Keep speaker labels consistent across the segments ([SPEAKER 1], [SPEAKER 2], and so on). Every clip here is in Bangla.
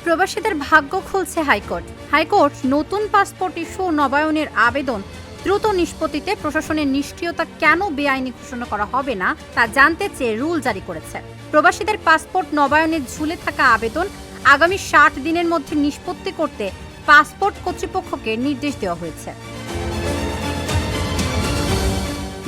[SPEAKER 1] প্রবাসীদের ভাগ্য খুলছে হাইকোর্ট নতুন পাসপোর্ট ইস্যু নবায়নের আবেদন দ্রুত নিষ্পত্তিতে প্রশাসনের নিষ্ক্রিয়তা কেন বেআইনি ঘোষণা করা হবে না তা জানতে চেয়ে রুল জারি করেছে। প্রবাসীদের পাসপোর্ট নবায়নের ঝুলে থাকা আবেদন আগামী 60 দিনের মধ্যে নিষ্পত্তি করতে পাসপোর্ট কর্তৃপক্ষকে নির্দেশ দেওয়া হয়েছে।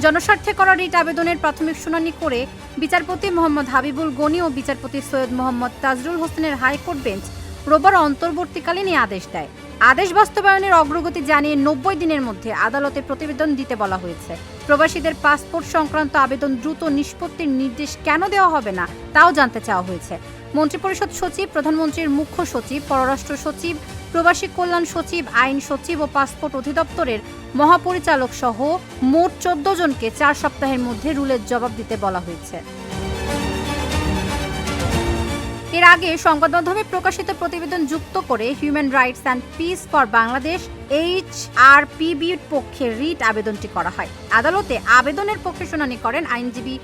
[SPEAKER 1] জনস্বার্থে করা রিট আবেদনের প্রাথমিক শুনানি করে বিচারপতি মোহাম্মদ হাবিবুল গনি ও বিচারপতি সৈয়দ মোহাম্মদ তাজরুল হোসেনের হাইকোর্ট বেঞ্চ রোববার অন্তর্বর্তীকালীন এই আদেশ দেয়। আদেশ বাস্তবায়নের অগ্রগতি জানিয়ে 90 দিনের মধ্যে আদালতে প্রতিবেদন দিতে বলা হয়েছে। প্রবাসীদের পাসপোর্ট সংক্রান্ত আবেদন দ্রুত নিষ্পত্তির নির্দেশ কেন দেওয়া হবে না তাও জানতে চাওয়া হয়েছে। মন্ত্রিপরিষদ সচিব, প্রধানমন্ত্রীর মুখ্য সচিব, পররাষ্ট্র সচিব, প্রবাসী কল্যাণ সচিব, আইন সচিব ও পাসপোর্ট অধিদপ্তরের মহাপরিচালক সহ মোট 14 জনকে 4 সপ্তাহের মধ্যে রুলের জবাব দিতে বলা হয়েছে। এর আগে সংবাদ মাধ্যমে প্রকাশিত প্রতিবেদন যুক্ত করে human rights and peace for Bangladesh HRPBর পক্ষে রিট আবেদনটি করা হয়। আদালতে আবেদনের পক্ষে শুনানি করেন আইনজীবী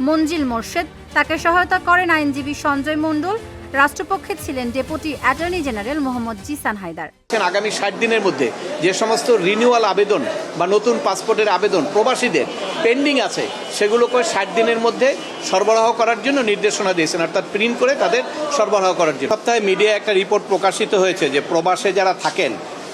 [SPEAKER 1] মঞ্জিল মোর্শেদ, তাকে সহায়তা করেন আইনজীবী সঞ্জয় মণ্ডল, রাষ্ট্রপক্ষে ছিলেন deputy attorney general Mohammad Zeeshan Haider.
[SPEAKER 2] আগামী 60 দিনের মধ্যে যে সমস্ত রিনিউয়াল আবেদন বা নতুন পাসপোর্টের আবেদন প্রবাসীদের পেন্ডিং আছে সেগুলোকে 60 দিনের মধ্যে সরবরাহ করার জন্য নির্দেশনা দিয়েছেন, অর্থাৎ প্রিন্ট করে তাদের সরবরাহ করার জন্য। সপ্তাহে মিডিয়ায় একটা রিপোর্ট প্রকাশিত হয়েছে যে প্রবাসে যারা থাকেন,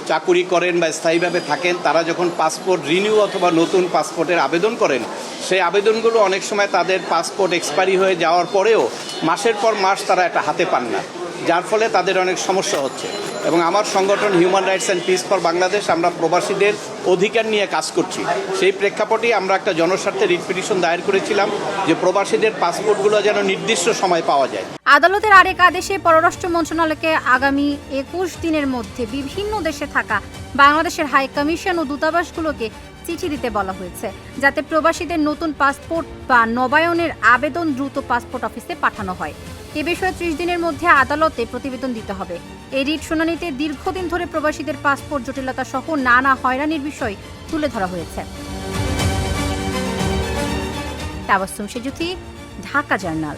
[SPEAKER 2] চাকুরি করেন বা স্থায়ীভাবে থাকেন, তারা যখন পাসপোর্ট রিনিউ অথবা নতুন পাসপোর্টের আবেদন করেন সেই আবেদনগুলো অনেক সময় তাদের পাসপোর্ট এক্সপায়ারি হয়ে যাওয়ার পরেও মাসের পর মাস তারা এটা হাতে পান না, যার ফলে তাদের অনেক সমস্যা হচ্ছে। এবং আমার সংগঠন human rights and peace for Bangladesh আমরা প্রবাসীদের অধিকার নিয়ে কাজ করছি। সেই প্রেক্ষাপটেই আমরা একটা জনস্বার্থে রিট পিটিশন দায়ের করেছিলাম যে প্রবাসীদের পাসপোর্টগুলো যেন নির্দিষ্ট সময় পাওয়া যায়।
[SPEAKER 1] আদালতের আরেক আদেশে পররাষ্ট্র মন্ত্রণালয়কে আগামী 21 দিনের মধ্যে বিভিন্ন দেশে থাকা বাংলাদেশের হাই কমিশন ও দূতাবাসগুলোকে চিঠি দিতে বলা হয়েছে, যাতে প্রবাসীদের নতুন পাসপোর্ট বা নবায়নের আবেদন দ্রুত পাসপোর্ট অফিসে পাঠানো হয়। এ বিষয়ে 30 দিনের মধ্যে আদালতে প্রতিবেদন দিতে হবে। এই রিট শুনানিতে দীর্ঘদিন ধরে প্রবাসীদের পাসপোর্ট জটিলতা সহ নানা হয়রানির বিষয় তুলে ধরা হয়েছে। তাবাসসুম সেজুথি, ঢাকা জার্নাল।